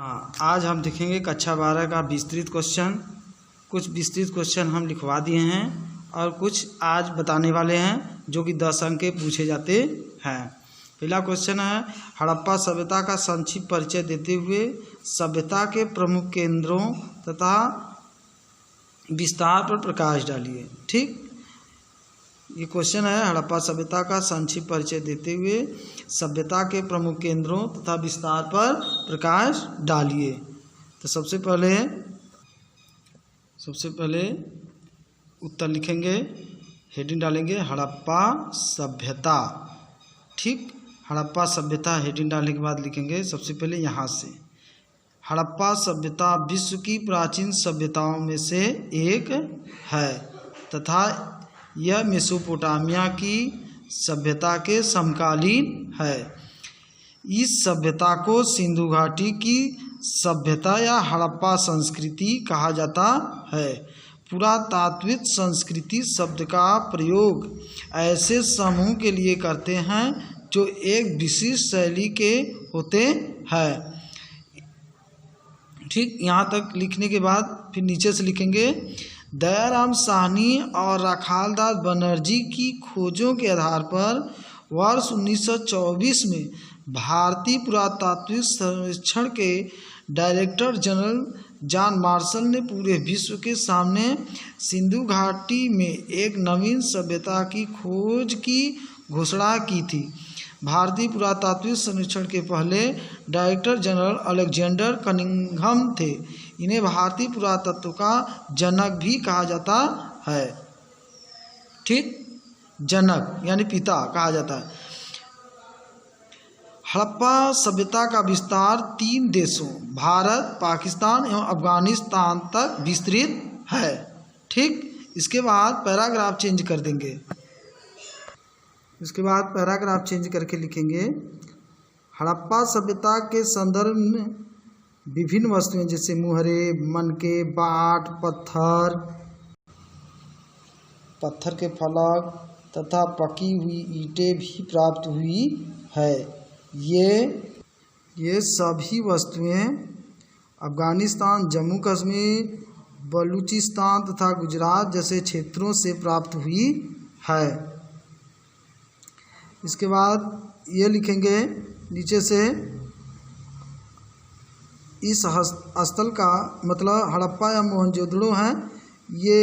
हाँ, आज हम देखेंगे कक्षा 12 का विस्तृत क्वेश्चन। कुछ विस्तृत क्वेश्चन हम लिखवा दिए हैं और कुछ आज बताने वाले हैं जो कि 10 अंक के पूछे जाते हैं। पहला क्वेश्चन है, हड़प्पा सभ्यता का संक्षिप्त परिचय देते हुए सभ्यता के प्रमुख केंद्रों तथा विस्तार पर प्रकाश डालिए। ठीक, ये क्वेश्चन है, हड़प्पा सभ्यता का संक्षिप्त परिचय देते हुए सभ्यता के प्रमुख केंद्रों तथा विस्तार पर प्रकाश डालिए। तो सबसे पहले उत्तर लिखेंगे, हेडिंग डालेंगे हड़प्पा सभ्यता। ठीक, हड़प्पा सभ्यता हेडिंग डालने के बाद लिखेंगे सबसे पहले यहाँ से, हड़प्पा सभ्यता विश्व की प्राचीन सभ्यताओं में से एक है तथा यह मेसोपोटामिया की सभ्यता के समकालीन है। इस सभ्यता को सिंधु घाटी की सभ्यता या हड़प्पा संस्कृति कहा जाता है। पुरातात्विक संस्कृति शब्द का प्रयोग ऐसे समूह के लिए करते हैं जो एक विशिष्ट शैली के होते हैं। ठीक, यहाँ तक लिखने के बाद फिर नीचे से लिखेंगे, दयाराम साहनी और राखालदास बनर्जी की खोजों के आधार पर वर्ष 1924 में भारतीय पुरातात्विक सर्वेक्षण के डायरेक्टर जनरल जॉन मार्शल ने पूरे विश्व के सामने सिंधु घाटी में एक नवीन सभ्यता की खोज की घोषणा की थी। भारतीय पुरातात्विक सर्वेक्षण के पहले डायरेक्टर जनरल अलेक्जेंडर कनिंघम थे। इन्हें भारतीय पुरातत्व का जनक भी कहा जाता है। ठीक, जनक यानी पिता कहा जाता है। हड़प्पा सभ्यता का विस्तार 3 देशों भारत, पाकिस्तान एवं अफगानिस्तान तक विस्तृत है। ठीक, इसके बाद पैराग्राफ चेंज कर देंगे। इसके बाद पैराग्राफ चेंज करके लिखेंगे, हड़प्पा सभ्यता के संदर्भ में विभिन्न वस्तुएं जैसे मुहरे, मनके, बाट, पत्थर के फलक तथा पकी हुई ईंटें भी प्राप्त हुई है। ये सभी वस्तुएं अफगानिस्तान, जम्मू कश्मीर, बलूचिस्तान तथा गुजरात जैसे क्षेत्रों से प्राप्त हुई है। इसके बाद ये लिखेंगे नीचे से, इस स्थल का मतलब हड़प्पा या मोहनजोदड़ो हैं। ये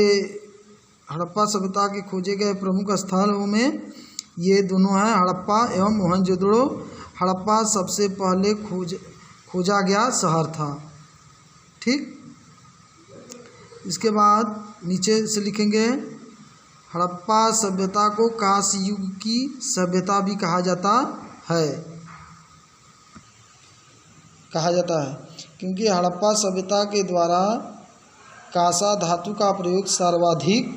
हड़प्पा सभ्यता के खोजे गए प्रमुख स्थलों में ये दोनों हैं, हड़प्पा एवं मोहनजोदड़ो। हड़प्पा सबसे पहले खोजा गया शहर था। ठीक, इसके बाद नीचे से लिखेंगे, हड़प्पा सभ्यता को कांस्य युग की सभ्यता भी कहा जाता है क्योंकि हड़प्पा सभ्यता के द्वारा कांसा धातु का प्रयोग सर्वाधिक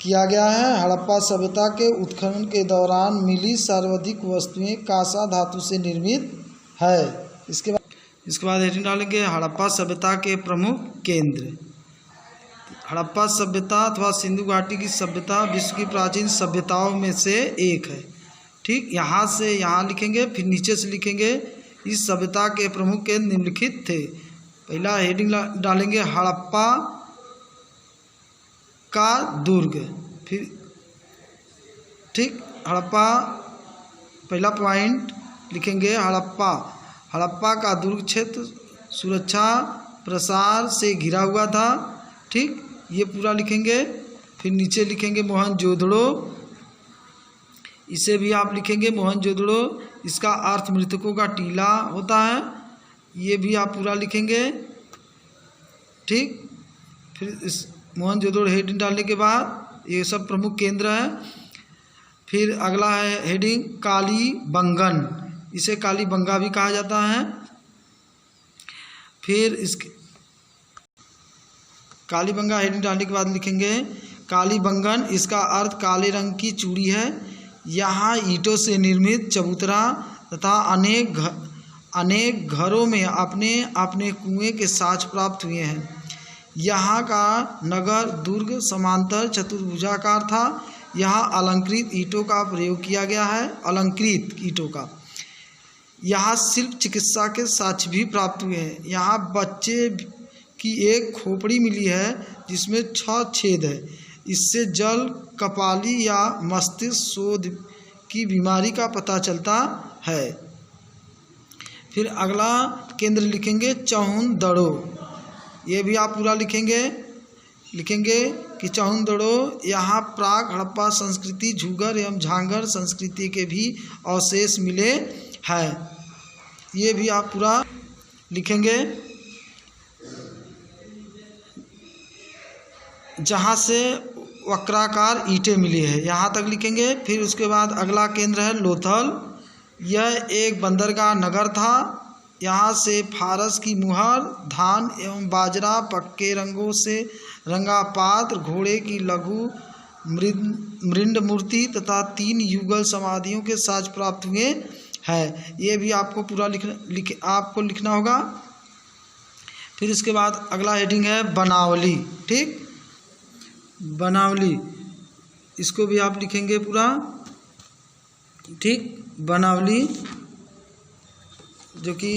किया गया है। हड़प्पा सभ्यता के उत्खनन के दौरान मिली सर्वाधिक वस्तुएं कांसा धातु से निर्मित है। इसके बाद हेडिंग डालेंगे, हड़प्पा सभ्यता के प्रमुख केंद्र। हड़प्पा सभ्यता अथवा सिंधु घाटी की सभ्यता विश्व की प्राचीन सभ्यताओं में से एक है। ठीक, यहाँ से यहाँ लिखेंगे, फिर नीचे से लिखेंगे, इस सभ्यता के प्रमुख केंद्र निम्नलिखित थे। पहला हेडिंग डालेंगे, हड़प्पा का दुर्ग। फिर ठीक, हड़प्पा पहला पॉइंट लिखेंगे, हड़प्पा का दुर्ग क्षेत्र सुरक्षा प्रसार से घिरा हुआ था। ठीक, ये पूरा लिखेंगे। फिर नीचे लिखेंगे मोहनजोदड़ो, इसे भी आप लिखेंगे मोहनजोदड़ो। इसका अर्थ मृतकों का टीला होता है, ये भी आप पूरा लिखेंगे। ठीक, फिर इस मोहनजोदड़ो हेडिंग डालने के बाद ये सब प्रमुख केंद्र हैं। फिर अगला है हेडिंग कालीबंगन, इसे कालीबंगा भी कहा जाता है। फिर इसके कालीबंगा हेडिंग डालने के बाद लिखेंगे कालीबंगन, इसका अर्थ काले रंग की चूड़ी है। यहाँ ईंटों से निर्मित चबूतरा तथा अनेक घरों में अपने अपने कुएं के साक्ष्य प्राप्त हुए हैं। यहाँ का नगर दुर्ग समांतर चतुर्भुजाकार था। यहाँ अलंकृत ईंटों का प्रयोग किया गया है, अलंकृत ईंटों का। यहाँ शिल्प चिकित्सा के साक्ष्य भी प्राप्त हुए हैं। यहाँ बच्चे की एक खोपड़ी मिली है जिसमें 6 छेद है। इससे जल कपाली या मस्तिष्क शोध की बीमारी का पता चलता है। फिर अगला केंद्र लिखेंगे चौहुन-दड़ो। ये भी आप पूरा लिखेंगे कि चौहुन-दड़ो यहाँ प्राग हड़प्पा संस्कृति, झूगर एवं झांगर संस्कृति के भी अवशेष मिले हैं। ये भी आप पूरा लिखेंगे, जहाँ से वक्राकार ईंटें मिली है, यहाँ तक लिखेंगे। फिर उसके बाद अगला केंद्र है लोथल। यह एक बंदरगाह नगर था। यहाँ से फारस की मुहर, धान एवं बाजरा, पक्के रंगों से रंगा पात्र, घोड़े की लघु मृंड मूर्ति तथा 3 युगल समाधियों के साज प्राप्त हुए हैं। ये भी आपको पूरा आपको लिखना होगा। फिर इसके बाद अगला हेडिंग है बनावली। ठीक, बनावली, इसको भी आप लिखेंगे पूरा। ठीक, बनावली जो कि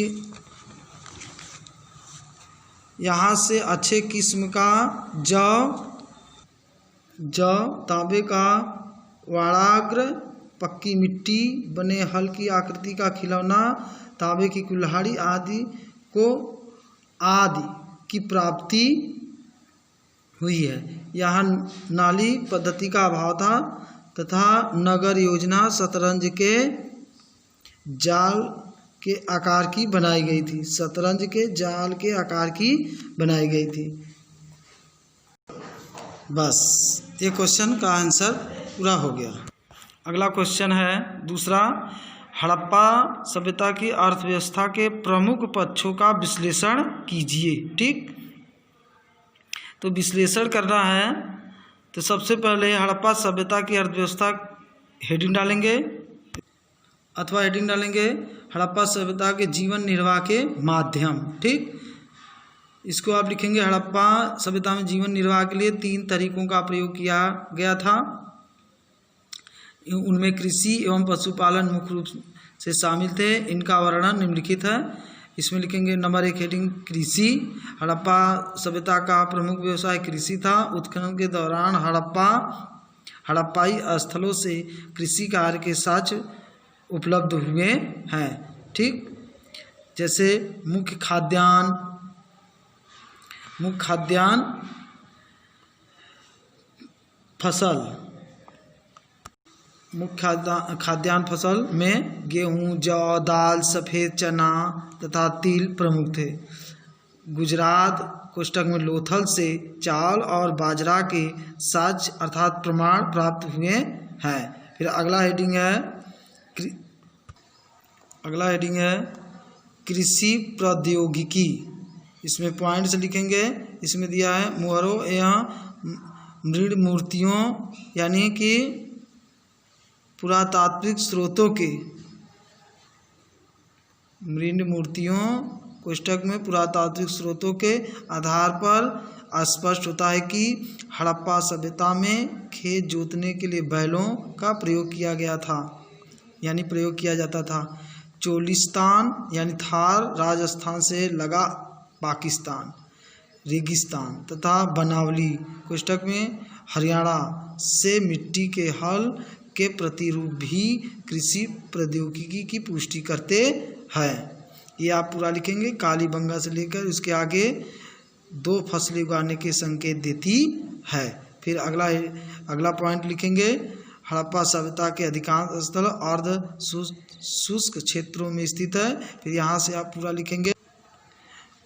यहाँ से अच्छे किस्म का जौ, तांबे का वाड़ाग्र, पक्की मिट्टी बने हल्की आकृति का खिलौना, तांबे की कुल्हाड़ी आदि की प्राप्ति हुई है। यहाँ नाली पद्धति का अभाव था तथा नगर योजना शतरंज के जाल के आकार की बनाई गई थी। शतरंज के जाल के आकार की बनाई गई थी। बस ये क्वेश्चन का आंसर पूरा हो गया। अगला क्वेश्चन है दूसरा, हड़प्पा सभ्यता की अर्थव्यवस्था के प्रमुख पक्षों का विश्लेषण कीजिए। ठीक, तो विश्लेषण करना है तो सबसे पहले हड़प्पा सभ्यता की अर्थव्यवस्था हेडिंग डालेंगे अथवा हेडिंग डालेंगे हड़प्पा सभ्यता के जीवन निर्वाह के माध्यम। ठीक, इसको आप लिखेंगे हड़प्पा सभ्यता में जीवन निर्वाह के लिए 3 तरीकों का प्रयोग किया गया था। उनमें कृषि एवं पशुपालन मुख्य रूप से शामिल थे। इनका वर्णन निम्नलिखित है। इसमें लिखेंगे नंबर 1 हेडिंग कृषि। हड़प्पा सभ्यता का प्रमुख व्यवसाय कृषि था। उत्खनन के दौरान हड़प्पाई स्थलों से कृषि कार्य के साक्ष्य उपलब्ध हुए हैं। ठीक, जैसे मुख्य खाद्यान्न फसल में गेहूँ, जौ, दाल, सफ़ेद चना तथा तिल प्रमुख थे। गुजरात कोष्टक में लोथल से चावल और बाजरा के साक्ष्य अर्थात प्रमाण प्राप्त हुए हैं। फिर अगला हेडिंग है कृषि प्रौद्योगिकी। इसमें पॉइंट्स लिखेंगे। इसमें दिया है मुहरों एवं मृण मूर्तियों यानी कि पुरातात्विक स्रोतों के मृण मूर्तियों कोष्टक में पुरातात्विक स्रोतों के आधार पर स्पष्ट होता है कि हड़प्पा सभ्यता में खेत जोतने के लिए बैलों का प्रयोग किया गया था यानी प्रयोग किया जाता था। चोलिस्तान यानी थार राजस्थान से लगा पाकिस्तान रेगिस्तान तथा बनावली कोष्टक में हरियाणा से मिट्टी के हल के प्रतिरूप भी कृषि प्रौद्योगिकी की पुष्टि करते हैं। ये आप पूरा लिखेंगे। कालीबंगा से लेकर उसके आगे 2 फसलें उगाने के संकेत देती है। फिर अगला पॉइंट लिखेंगे हड़प्पा सभ्यता के अधिकांश स्थल अर्ध शुष्क क्षेत्रों में स्थित है। फिर यहाँ से आप पूरा लिखेंगे।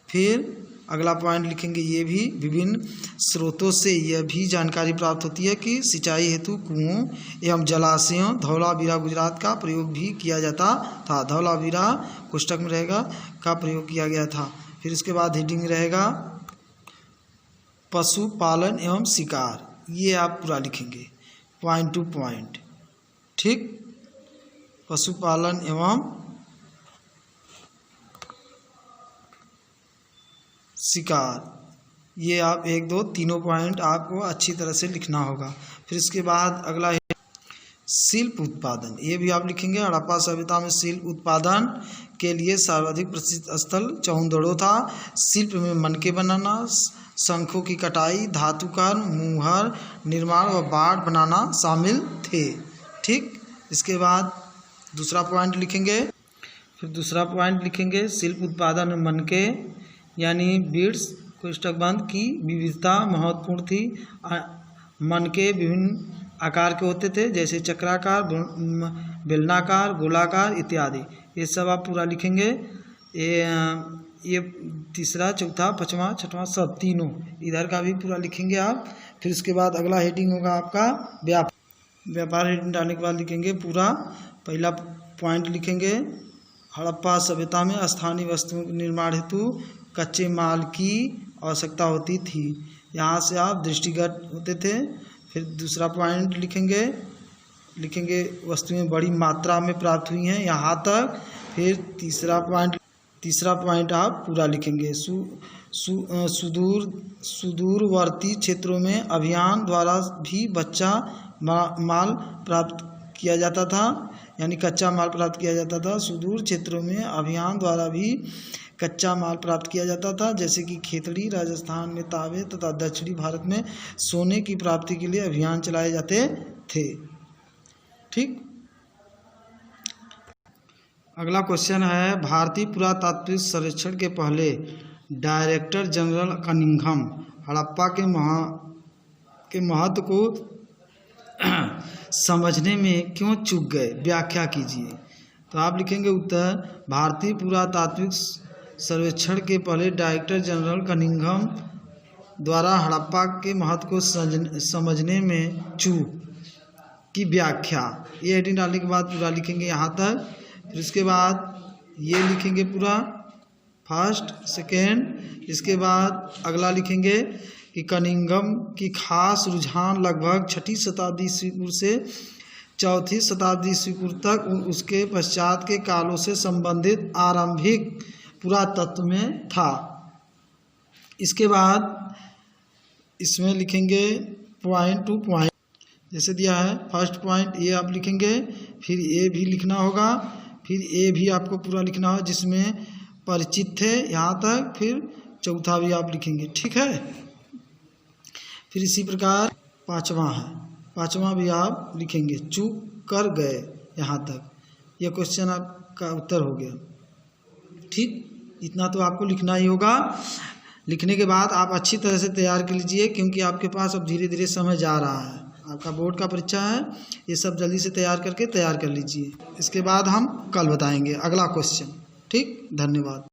फिर अगला पॉइंट लिखेंगे ये भी विभिन्न स्रोतों से यह भी जानकारी प्राप्त होती है कि सिंचाई हेतु कुओं एवं जलाशयों धौलावीरा गुजरात का प्रयोग भी किया जाता था। धौलावीरा कोष्टक में रहेगा का प्रयोग किया गया था। फिर इसके बाद हेडिंग रहेगा पशुपालन एवं शिकार। ये आप पूरा लिखेंगे पॉइंट टू पॉइंट। ठीक, पशुपालन एवं शिकार ये आप 1, 2, तीनों पॉइंट आपको अच्छी तरह से लिखना होगा। फिर इसके बाद अगला है शिल्प उत्पादन। ये भी आप लिखेंगे हड़प्पा सभ्यता में शिल्प उत्पादन के लिए सर्वाधिक प्रसिद्ध स्थल चौंदड़ो था। शिल्प में मनके बनाना, शंखों की कटाई, धातुकार, मुहर निर्माण व बाड़ बनाना शामिल थे। ठीक, इसके बाद दूसरा पॉइंट लिखेंगे। फिर दूसरा पॉइंट लिखेंगे, शिल्प उत्पादन में मनके यानी बीड्स कोष्ठक बंद की विविधता महत्वपूर्ण थी। मनके विभिन्न आकार के होते थे, जैसे चक्राकार, बेलनाकार, गोलाकार इत्यादि। ये सब आप पूरा लिखेंगे। ये तीसरा, चौथा, पाँचवा, छठवां सब तीनों इधर का भी पूरा लिखेंगे आप। फिर इसके बाद अगला हेडिंग होगा आपका व्यापार। हेडिंग डालने के बाद लिखेंगे पूरा। पहला पॉइंट लिखेंगे, हड़प्पा सभ्यता में स्थानीय वस्तुओं के निर्माण हेतु कच्चे माल की आवश्यकता होती थी। यहाँ से आप दृष्टिगत होते थे। फिर दूसरा पॉइंट लिखेंगे वस्तुएं बड़ी मात्रा में प्राप्त हुई हैं यहाँ तक। फिर तीसरा पॉइंट आप पूरा लिखेंगे। सुदूरवर्ती क्षेत्रों में अभियान द्वारा भी माल प्राप्त किया जाता था, यानी कच्चा माल प्राप्त किया जाता था। सुदूर क्षेत्रों में अभियान द्वारा भी कच्चा माल प्राप्त किया जाता था, जैसे कि खेतड़ी, राजस्थान में तांबे तथा दक्षिणी भारत में सोने की प्राप्ति के लिए अभियान चलाए जाते थे। ठीक, अगला क्वेश्चन है, भारतीय पुरातात्विक सर्वेक्षण के पहले डायरेक्टर जनरल कनिंघम हड़प्पा के महत्व को समझने में क्यों चूक गए, व्याख्या कीजिए। तो आप लिखेंगे उत्तर, भारतीय पुरातात्विक सर्वेक्षण के पहले डायरेक्टर जनरल कनिंघम द्वारा हड़प्पा के महत्व को समझने में चूक की व्याख्या। ये हेडिंग डालने के बाद पूरा लिखेंगे यहाँ तक। फिर इसके बाद ये लिखेंगे पूरा फर्स्ट सेकेंड। इसके बाद अगला लिखेंगे कि कनिंघम की खास रुझान लगभग 6वीं शताब्दी ईस्वी पूर्व से 4वीं शताब्दी ईस्वी पूर्व तक उसके पश्चात के कालों से संबंधित आरंभिक पुरातत्व में था। इसके बाद इसमें लिखेंगे पॉइंट टू पॉइंट, जैसे दिया है। फर्स्ट पॉइंट ये आप लिखेंगे, फिर ए भी लिखना होगा, फिर ए भी आपको पूरा लिखना होगा जिसमें परिचित थे यहाँ तक, फिर चौथा भी आप लिखेंगे। ठीक है, फिर इसी प्रकार पाँचवा भी आप लिखेंगे, चूक कर गए यहाँ तक। यह क्वेश्चन आपका उत्तर हो गया। ठीक, इतना तो आपको लिखना ही होगा। लिखने के बाद आप अच्छी तरह से तैयार कर लीजिए, क्योंकि आपके पास अब धीरे धीरे समय जा रहा है, आपका बोर्ड का परीक्षा है। ये सब जल्दी से तैयार कर लीजिए। इसके बाद हम कल बताएंगे अगला क्वेश्चन। ठीक, धन्यवाद।